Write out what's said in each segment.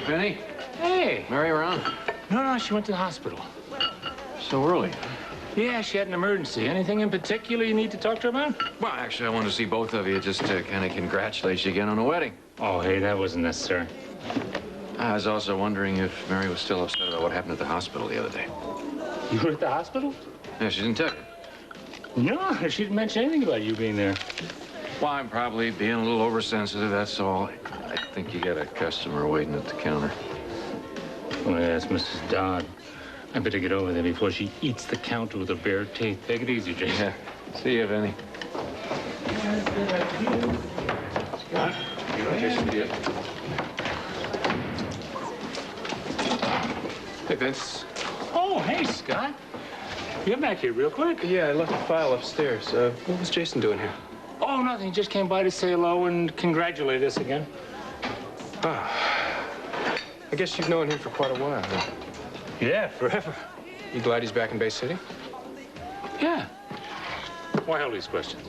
Benny? Hey. Mary around? No, she went to the hospital. So early. Yeah, she had an emergency. Anything in particular you need to talk to her about? Well, actually, I wanted to see both of you just to kind of congratulate you again on the wedding. Oh, hey, that wasn't necessary. I was also wondering if Mary was still upset about what happened at the hospital the other day. You were at the hospital? Yeah, she didn't tell you. No, she didn't mention anything about you being there. Well, I'm probably being a little oversensitive, that's all. I think you got a customer waiting at the counter. Oh, yeah, it's Mrs. Dodd. I better get over there before she eats the counter with her bare teeth. Take it easy, Jason. Yeah. See you, Vinny. Scott? Hey, Vince. Oh, hey, Scott. You're back here real quick. Yeah, I left the file upstairs. What was Jason doing here? Oh, nothing. He just came by to say hello and congratulate us again. Ah. I guess you've known him for quite a while, huh? Yeah, forever. You glad he's back in Bay City? Yeah. Why all these questions?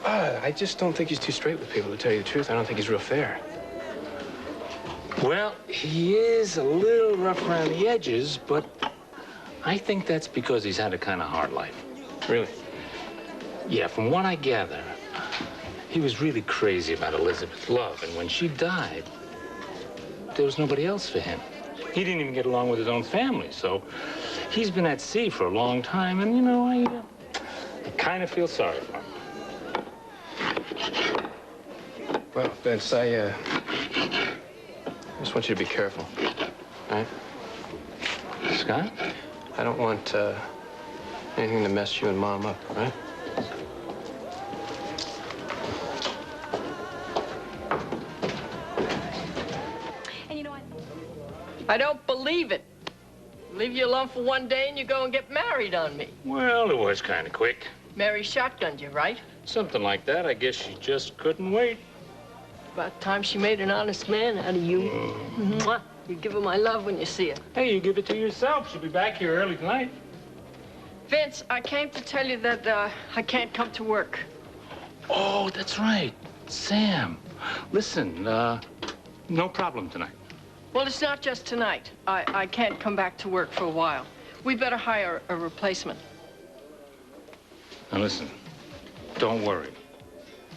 I just don't think he's too straight with people, to tell you the truth. I don't think he's real fair. Well, he is a little rough around the edges, but I think that's because he's had a kind of hard life. Really? Yeah, from what I gather, he was really crazy about Elizabeth Love, and when she died, there was nobody else for him. He didn't even get along with his own family, so he's been at sea for a long time, and, you know, I kind of feel sorry for him. Well, Vince, I just want you to be careful, all right? Scott? I don't want anything to mess you and Mom up, all right? I don't believe it. Leave you alone for one day and you go and get married on me. Well, it was kind of quick. Mary shotgunned you, right? Something like that. I guess she just couldn't wait. About time she made an honest man out of you. Mwah. You give her my love when you see her. Hey, you give it to yourself. She'll be back here early tonight. Vince, I came to tell you that I can't come to work. Oh, that's right. Sam. Listen, no problem tonight. Well, it's not just tonight. I can't come back to work for a while. We better hire a replacement. Now, listen, don't worry.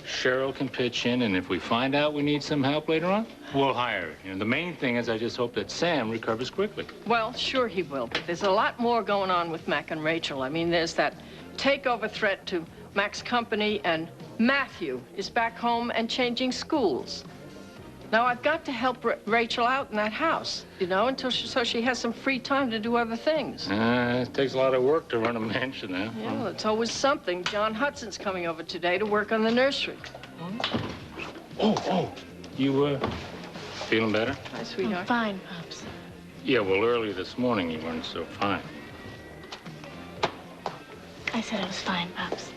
Cheryl can pitch in, and if we find out we need some help later on, we'll hire her. You know, the main thing is I just hope that Sam recovers quickly. Well, sure he will, but there's a lot more going on with Mac and Rachel. I mean, there's that takeover threat to Mac's company, and Matthew is back home and changing schools. Now, I've got to help Rachel out in that house, you know, so she has some free time to do other things. It takes a lot of work to run a mansion now. Yeah, well, it's always something. John Hudson's coming over today to work on the nursery. Oh, you, feeling better? Hi, sweetheart. I'm fine, Pops. Yeah, well, early this morning you weren't so fine. I said I was fine, Pops.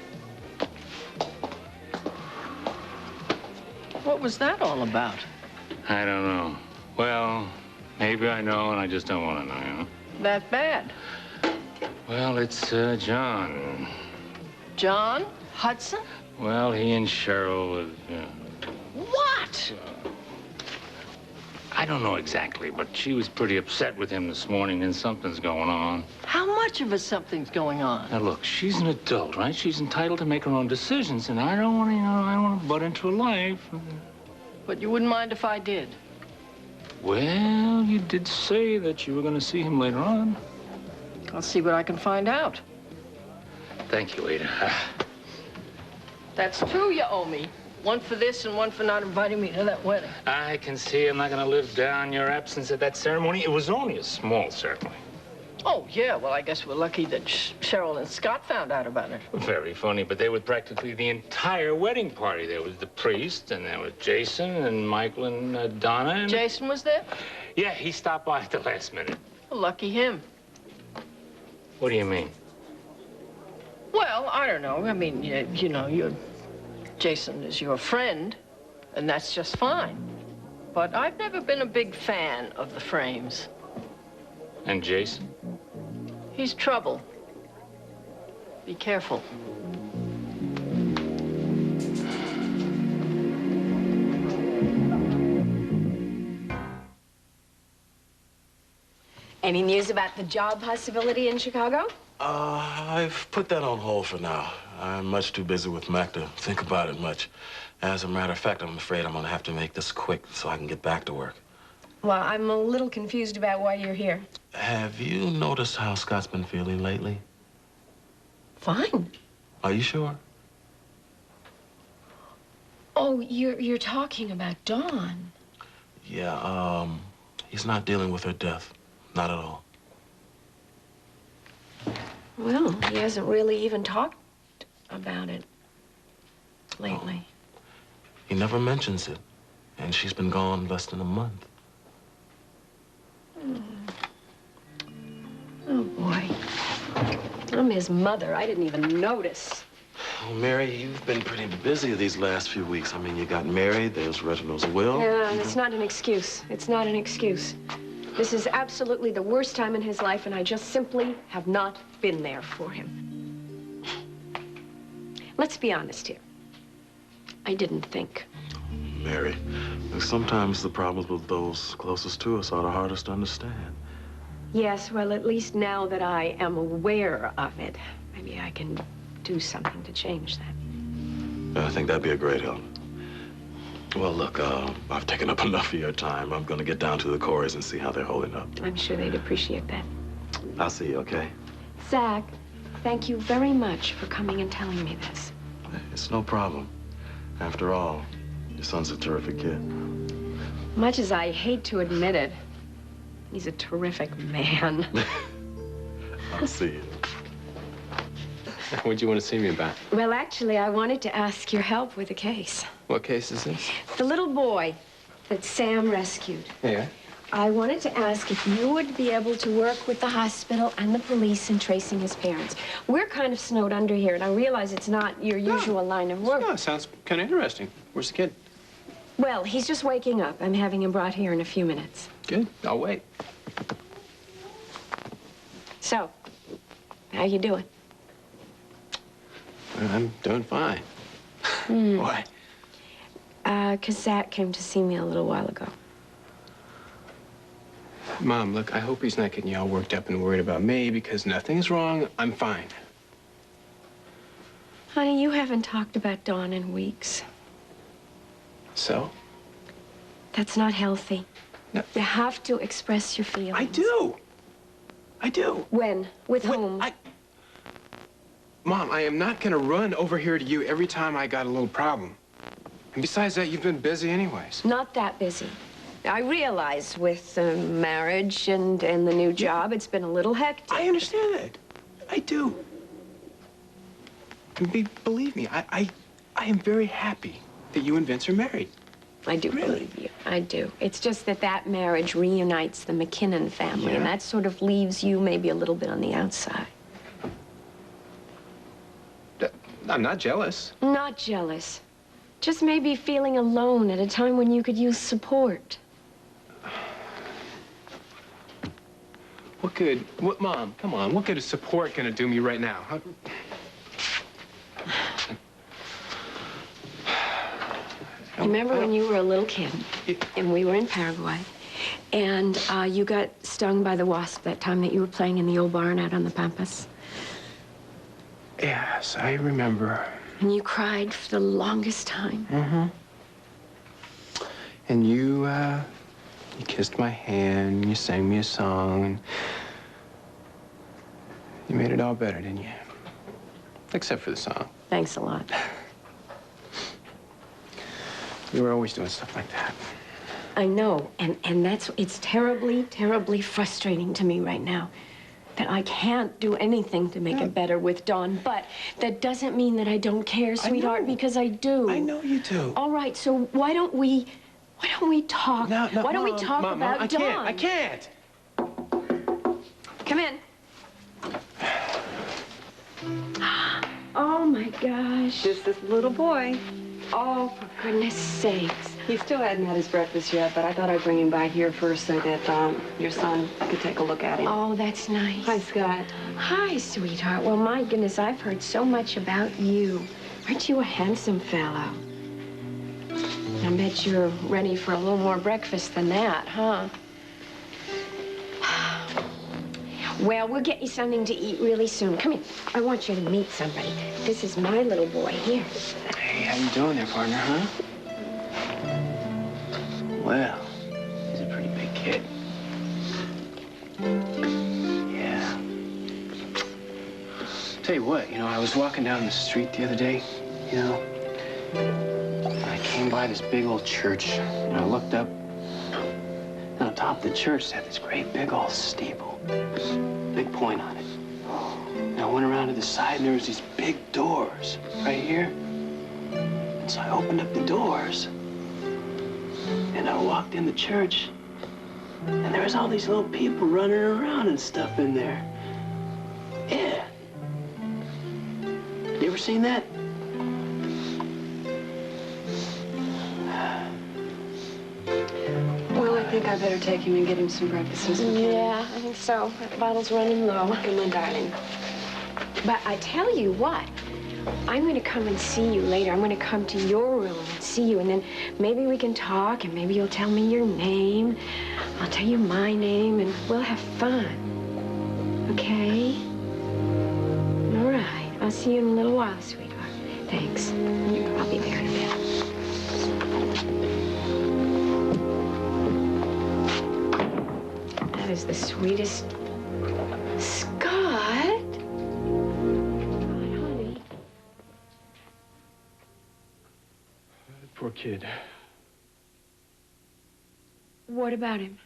What was that all about? I don't know. Well, maybe I know, and I just don't want to know, you know? That bad? Well, it's, John. John Hudson? Well, he and Cheryl, What? I don't know exactly, but she was pretty upset with him this morning, and something's going on. How much of a something's going on? Now, look, she's an adult, right? She's entitled to make her own decisions, and I don't want to, I don't want to butt into her life. But you wouldn't mind if I did? Well, you did say that you were going to see him later on. I'll see what I can find out. Thank you, Ada. That's two you owe me. One for this and one for not inviting me to that wedding. I can see I'm not going to live down your absence at that ceremony. It was only a small ceremony. Oh, yeah, well, I guess we're lucky that Cheryl and Scott found out about it. Very funny, but they were practically the entire wedding party. There was the priest, and there was Jason, and Michael, and Donna, and... Jason was there? Yeah, he stopped by at the last minute. Well, lucky him. What do you mean? Well, I don't know. I mean, you know, Jason is your friend, and that's just fine. But I've never been a big fan of the Frames. And Jason? He's trouble. Be careful. Any news about the job possibility in Chicago? I've put that on hold for now. I'm much too busy with Mac to think about it much. As a matter of fact, I'm afraid I'm gonna have to make this quick so I can get back to work. Well, I'm a little confused about why you're here. Have you noticed how Scott's been feeling lately? Fine. Are you sure? Oh, you're talking about Dawn. Yeah, he's not dealing with her death. Not at all. Well, he hasn't really even talked about it lately. Oh. He never mentions it. And she's been gone less than a month. Oh, boy. I'm his mother. I didn't even notice. Oh, Mary, you've been pretty busy these last few weeks. I mean, you got married, there's Reginald's will. Yeah, it's not an excuse. It's not an excuse. This is absolutely the worst time in his life, and I just simply have not been there for him. Let's be honest here. I didn't think. Mary, sometimes the problems with those closest to us are the hardest to understand. Yes, well, at least now that I am aware of it, maybe I can do something to change that. I think that'd be a great help. Well, look, I've taken up enough of your time. I'm gonna get down to the Corys and see how they're holding up. I'm sure they'd appreciate that. I'll see you, okay? Zack, thank you very much for coming and telling me this. It's no problem. After all, your son's a terrific kid. Much as I hate to admit it, he's a terrific man. I'll see you. What'd you want to see me about? Well, actually, I wanted to ask your help with a case. What case is this? The little boy that Sam rescued. Yeah. I wanted to ask if you would be able to work with the hospital and the police in tracing his parents. We're kind of snowed under here, and I realize it's not your usual line of work. Oh, it sounds kind of interesting. Where's the kid? Well, he's just waking up. I'm having him brought here in a few minutes. Good. I'll wait. So, how you doing? I'm doing fine. Why? 'Cause Zack came to see me a little while ago. Mom, look, I hope he's not getting you all worked up and worried about me because nothing's wrong. I'm fine. Honey, you haven't talked about Dawn in weeks. So? That's not healthy. No. You have to express your feelings. I do. I do. When? With whom? Mom, I am not gonna run over here to you every time I got a little problem. And besides that, you've been busy anyways. Not that busy. I realize with marriage and the new job, it's been a little hectic. I understand that. I do. And believe me, I am very happy that you and Vince are married. I do believe you. I do. It's just that marriage reunites the McKinnon family, and that sort of leaves you maybe a little bit on the outside. I'm not jealous. Not jealous. Just maybe feeling alone at a time when you could use support. Mom, come on, what good is support gonna do me right now? Remember when you were a little kid and we were in Paraguay and you got stung by the wasp that time that you were playing in the old barn out on the Pampas? Yes, I remember. And you cried for the longest time. Mm-hmm. And you kissed my hand, and you sang me a song, and you made it all better, didn't you? Except for the song. Thanks a lot. You were always doing stuff like that. I know, and it's terribly, terribly frustrating to me right now that I can't do anything to make it better with Dawn, but that doesn't mean that I don't care, sweetheart, because I do. I know you do. All right, so why don't we talk? No, why don't we talk Mom, about Dawn? I can't. Come in. Oh, my gosh. Just this little boy. Oh, for goodness sakes. He still hadn't had his breakfast yet, but I thought I'd bring him by here first so that your son could take a look at him. Oh, that's nice. Hi, Scott. Hi, sweetheart. Well, my goodness, I've heard so much about you. Aren't you a handsome fellow? I bet you're ready for a little more breakfast than that, huh? Well, we'll get you something to eat really soon. Come here. I want you to meet somebody. This is my little boy here. Hey, how you doing there, partner, huh? Well, he's a pretty big kid. Yeah. Tell you what, I was walking down the street the other day, and I came by this big old church, and I looked up, and on top of the church, they had this great big old steeple, big point on it. And I went around to the side, and there was these big doors right here. And so I opened up the doors, and I walked in the church, and there was all these little people running around and stuff in there. Yeah. You ever seen that? Well, I think I better take him and get him some breakfast and some candy. Yeah, I think so. That bottle's running low. Come on, darling. But I tell you what, I'm going to come and see you later. I'm going to come to your room and see you, and then maybe we can talk, and maybe you'll tell me your name. I'll tell you my name, and we'll have fun. Okay? All right. I'll see you in a little while, sweetheart. Thanks. I'll be there in a bit. That is the sweetest... Scott! Honey. Poor kid. What about him?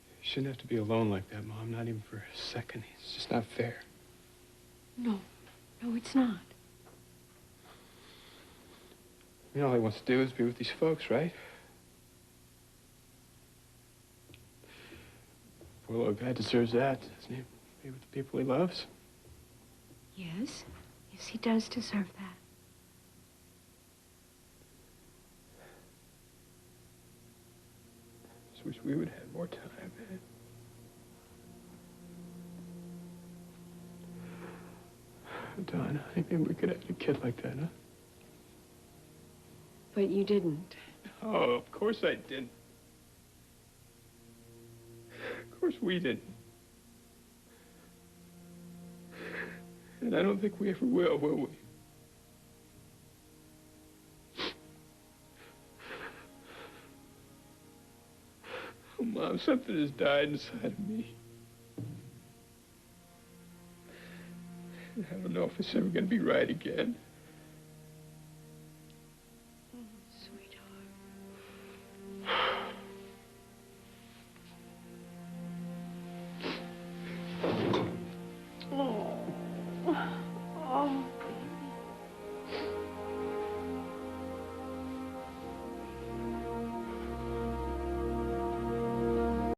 You shouldn't have to be alone like that, Mom. Not even for a second. It's just not fair. No. No, it's not. All he wants to do is be with these folks, right? Poor little guy deserves that, doesn't he? Be with the people he loves. Yes. Yes, he does deserve that. Just wish we would have had more time, man. Don, I think maybe we could have a kid like that, huh? But you didn't. Oh, of course I didn't. Of course we didn't. And I don't think we ever will we? Oh, Mom, something has died inside of me. I don't know if it's ever going to be right again. Oh.